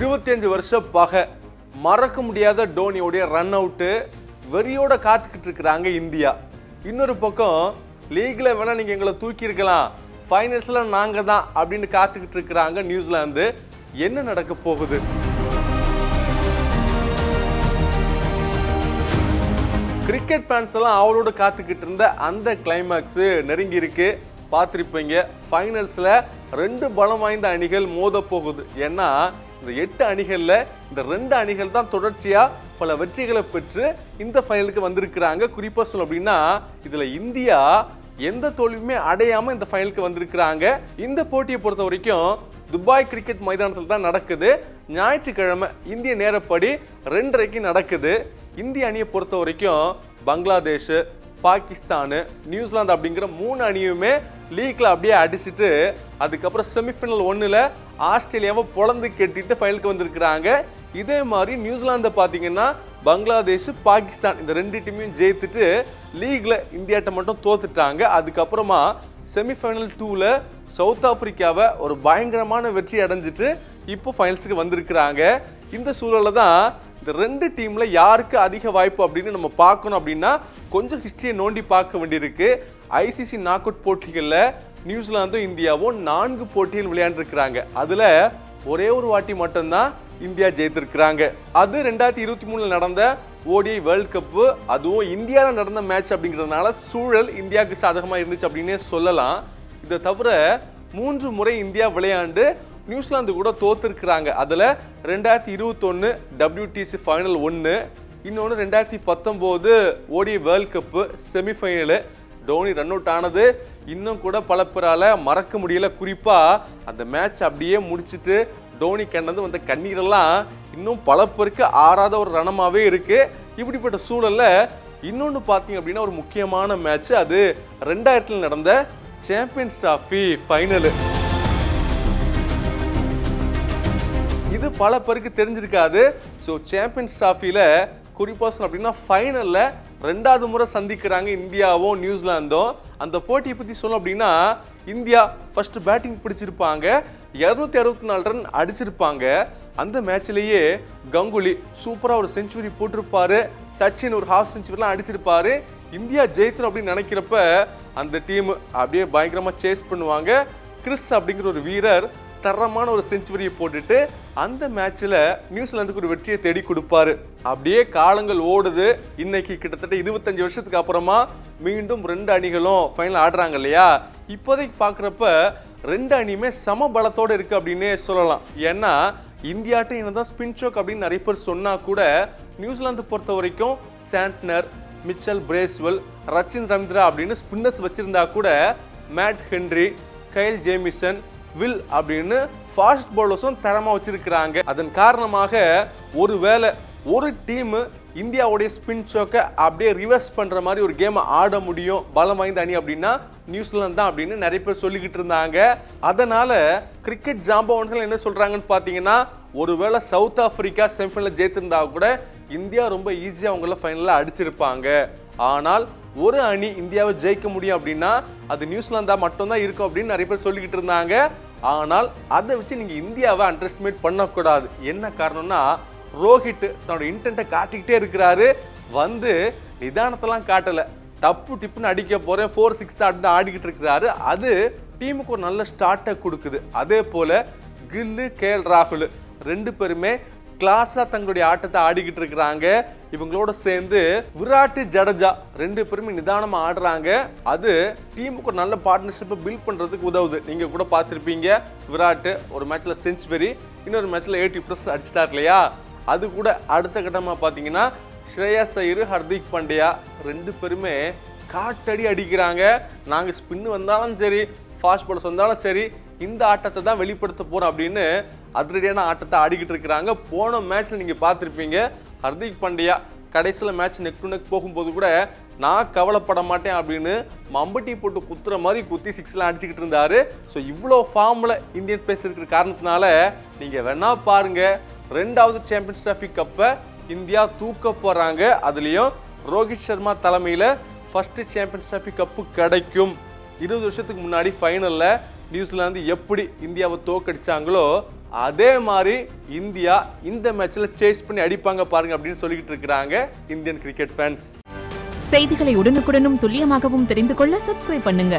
25 வருஷ பகை, மறக்க முடியாத டோனியோடைய ரன் அவுட்டு, வெறியோட காத்துக்கிட்டு இருக்கிறாங்க இந்தியா. இன்னொரு பக்கம் லீக்ல வேணா நீங்க எங்களை தூக்கி இருக்கலாம், ஃபைனல்ஸ்ல நாங்க தான் அப்படின்னு காத்துக்கிட்டு இருக்கிறாங்க நியூசிலாந்து. என்ன நடக்க போகுது? கிரிக்கெட் ஃபேன்ஸ் எல்லாம் அவளோட காத்துக்கிட்டு இருந்த அந்த கிளைமேக்ஸ் நெருங்கி இருக்கு. பார்த்துருப்பீங்க, ஃபைனல்ஸில் 2 பலம் வாய்ந்த அணிகள் மோத போகுது. ஏன்னா இந்த 8 அணிகளில் இந்த 2 அணிகள் தான் தொடர்ச்சியாக பல வெற்றிகளை பெற்று இந்த ஃபைனலுக்கு வந்திருக்கிறாங்க. குறிப்பாக சொல்ல அப்படின்னா இதில் இந்தியா எந்த தோல்வியுமே அடையாமல் இந்த ஃபைனலுக்கு வந்திருக்கிறாங்க. இந்த போட்டியை பொறுத்த வரைக்கும் துபாய் கிரிக்கெட் மைதானத்தில் தான் நடக்குது. ஞாயிற்றுக்கிழமை இந்திய நேரப்படி 2:30 நடக்குது. இந்திய அணியை பொறுத்த வரைக்கும் பங்களாதேஷ், பாகிஸ்தான், நியூசிலாந்து அப்படிங்கிற 3 அணியுமே லீக்ல அப்படியே அடிச்சுட்டு அதுக்கப்புறம் செமிஃபைனல் 1ல் ஆஸ்திரேலியாவை பொழந்து கட்டிட்டு ஃபைனலுக்கு வந்திருக்கிறாங்க. இதே மாதிரி நியூசிலாந்தை பார்த்தீங்கன்னா பங்களாதேஷ், பாகிஸ்தான் இந்த 2 டீமையும் ஜெயித்துட்டு லீக்ல இந்தியாட்ட மட்டும் தோத்துட்டாங்க. அதுக்கப்புறமா செமிஃபைனல் 2ல் சவுத் ஆப்பிரிக்காவை ஒரு பயங்கரமான வெற்றி அடைஞ்சிட்டு இப்போ ஃபைனல்ஸுக்கு வந்திருக்கிறாங்க. இந்த சூழலில் தான் இந்த 2 டீம்ல யாருக்கு அதிக வாய்ப்பு அப்படின்னு நம்ம பார்க்கணும். அப்படின்னா கொஞ்சம் ஹிஸ்டரியை நோண்டி பார்க்க வேண்டியிருக்கு. ஐசிசி நாக் அவுட் போட்டிகளில் நியூசிலாந்தும் இந்தியாவும் 4 போட்டிகள் விளையாண்டுருக்கிறாங்க. அதில் ஒரே ஒரு வாட்டி மட்டும்தான் இந்தியா ஜெயித்திருக்கிறாங்க. அது 2023 நடந்த ஓடிஐ வேர்ல்ட் கப்பு, அதுவும் இந்தியாவில் நடந்த மேட்ச் அப்படிங்கிறதுனால சூழல் இந்தியாவுக்கு சாதகமாக இருந்துச்சு அப்படின்னே சொல்லலாம். இதை தவிர 3 முறை இந்தியா விளையாண்டு நியூசிலாந்து கூட தோத்துருக்குறாங்க. அதில் 2021 WTC ஃபைனல் 1, இன்னொன்று 2019 ODI world cup semifinal. Dhoni run out ஆனது இன்னும் கூட பல பேரால் மறக்க முடியல. குறிப்பாக அந்த மேட்ச் அப்படியே முடிச்சுட்டு டோனி கண்டது வந்த கண்ணீரெல்லாம் இன்னும் பல பேருக்கு ஆறாத ஒரு ரணமாகவே இருக்குது. இப்படிப்பட்ட சூழலில் இன்னொன்று பார்த்தீங்க அப்படின்னா ஒரு முக்கியமான மேட்ச், அது 2000 நடந்த சாம்பியன்ஸ் டிராஃபி ஃபைனலு. இது பல பேருக்கு தெரிஞ்சிருக்காது. ஸோ சாம்பியன்ஸ் டிராஃபியில் குறிப்பாக அப்படின்னா ஃபைனலில் 2வது முறை சந்திக்கிறாங்க இந்தியாவும் நியூசிலாந்தும். அந்த போட்டியை பற்றி சொல்லணும் அப்படின்னா இந்தியா ஃபர்ஸ்ட் பேட்டிங் பிடிச்சிருப்பாங்க, 264 ரன் அடிச்சிருப்பாங்க. அந்த மேட்ச்லேயே கங்குலி சூப்பராக ஒரு செஞ்சுரி போட்டிருப்பாரு, சச்சின் ஒரு ஹாஃப் செஞ்சுரிலாம் அடிச்சிருப்பாரு. இந்தியா ஜெயித்தணும் அப்படின்னு நினைக்கிறப்ப அந்த டீம் அப்படியே பயங்கரமாக சேஸ் பண்ணுவாங்க. கிறிஸ் அப்படிங்கிற ஒரு வீரர் தரமான ஒரு செஞ்சுரியை போட்டுட்டு அந்த மேட்ச்ல நியூசிலாந்துக்கு ஒரு வெற்றியை தேடி கொடுப்பாரு. அப்படியே காலங்கள் ஓடுது. இன்னைக்கு கிட்டத்தட்ட 25 வருஷத்துக்கு அப்புறமா மீண்டும் 2 அணிகளும் ஃபைனல் ஆடுறாங்க இல்லையா. இப்போதைக்கு பார்க்குறப்ப 2 அணியுமே சம பலத்தோடு இருக்கு அப்படின்னே சொல்லலாம். ஏன்னா இந்தியாட்ட என்னதான் ஸ்பின் சோக் அப்படின்னு நிறைய பேர் சொன்னா கூட நியூசிலாந்து பொறுத்த வரைக்கும் Santner, Mitchell Bracewell, Rachin Ravindra அப்படின்னு ஸ்பின்னர்ஸ் வச்சிருந்தா கூட mat Henry, Kyle Jamieson, will அப்படின்னு ஃபாஸ்ட் பவுலர்ஸும் தரமாக வச்சிருக்கிறாங்க. அதன் காரணமாக ஒருவேளை ஒரு டீம் இந்தியாவுடைய ஸ்பின் சோக்கை அப்படியே ரிவர்ஸ் பண்ணுற மாதிரி ஒரு கேமை ஆட முடியும் பலம் வாய்ந்த அணி அப்படின்னா நியூசிலாந்து தான் அப்படின்னு நிறைய பேர் சொல்லிக்கிட்டு இருந்தாங்க. அதனால கிரிக்கெட் ஜாம்பவன்கள் என்ன சொல்றாங்கன்னு பார்த்தீங்கன்னா ஒருவேளை சவுத் ஆப்பிரிக்கா செமிஃபைனல் ஜெயித்திருந்தா கூட இந்தியா ரொம்ப ஈஸியாக அவங்கள ஃபைனலில் அடிச்சிருப்பாங்க. ஆனால் ஒரு அணி இந்தியாவை ஜெயிக்க முடியும் அப்படின்னா அது நியூசிலாந்தா மட்டும்தான் இருக்கும் அப்படின்னு நிறைய பேர் சொல்லிக்கிட்டு இருந்தாங்க. ஆனால் அதை வச்சு நீங்கள் இந்தியாவை அண்டர் எஸ்டிமேட் பண்ணக்கூடாது. என்ன காரணம்னா ரோஹித் தன்னோட இன்டென்ட்டை காட்டிக்கிட்டே இருக்கிறாரு. வந்து நிதானத்தெல்லாம் காட்டலை, டப்பு டிப்புன்னு அடிக்க போகிறேன் 4-6 அப்படின்னு ஆடிக்கிட்டு இருக்கிறாரு. அது டீமுக்கு ஒரு நல்ல ஸ்டார்ட்டை கொடுக்குது. அதே போல் கில்லு, கேஎல் ராகுல் 2 பேருமே கிளாஸாக தங்களுடைய ஆட்டத்தை ஆடிக்கிட்டு இருக்கிறாங்க. இவங்களோட சேர்ந்து விராட், ஜடேஜா 2 பேருமே நிதானமாக ஆடுறாங்க. அது டீமுக்கு ஒரு நல்ல பார்ட்னர்ஷிப்பை பில்ட் பண்ணுறதுக்கு உதவுது. நீங்கள் கூட பார்த்துருப்பீங்க, விராட் ஒரு மேட்ச்சில் செஞ்சுரி, இன்னொரு மேட்ச்சில் 80+ அடிச்சிட்டார் இல்லையா. அது கூட அடுத்த கட்டமாக பார்த்தீங்கன்னா ஸ்ரேயஸ் ஐயர், ஹர்திக் பாண்டியா 2 பேருமே காட்டடி அடிக்கிறாங்க. நாங்கள் ஸ்பின்னு வந்தாலும் சரி, ஃபாஸ்ட் பால்ஸ் வந்தாலும் சரி, இந்த ஆட்டத்தை தான் வெளிப்படுத்த போகிறோம் அப்படின்னு அதிரடியான ஆட்டத்தை ஆடிக்கிட்டு இருக்கிறாங்க. போன மேட்ச்சில் நீங்கள் பார்த்துருப்பீங்க, ஹர்திக் பாண்டியா கடைசியில் மேட்ச் நெக் டு நெக் போகும்போது கூட நான் கவலைப்பட மாட்டேன் அப்படின்னு மம்பட்டி போட்டு குத்துற மாதிரி குத்தி 6லாம் அடிச்சுக்கிட்டு இருந்தாரு. ஸோ இவ்வளோ ஃபார்மில் இந்தியன் பிளேஸ் இருக்கிற காரணத்தினால நீங்கள் வேணா பாருங்க, 2வது சாம்பியன்ஸ் டிராஃபி கப்பை இந்தியா தூக்க போகிறாங்க. அதுலேயும் ரோஹித் சர்மா தலைமையில் ஃபர்ஸ்ட் சாம்பியன்ஸ் டிராஃபி கப்பு கிடைக்கும். 20 வருஷத்துக்கு முன்னாடி ஃபைனலில் நியூசிலாந்து எப்படி இந்தியாவை தோக்கடிச்சாங்களோ அதே மாதிரி இந்தியா இந்த மேட்ச்ல சேஸ் பண்ணி அடிப்பாங்க பாருங்க அப்படின்னு சொல்லிட்டு இருக்காங்க இந்தியன் கிரிக்கெட் ஃபேன்ஸ். செய்திகளை உடனுக்குடனும் துல்லியமாகவும் தெரிந்து கொள்ள சப்ஸ்கிரைப் பண்ணுங்க.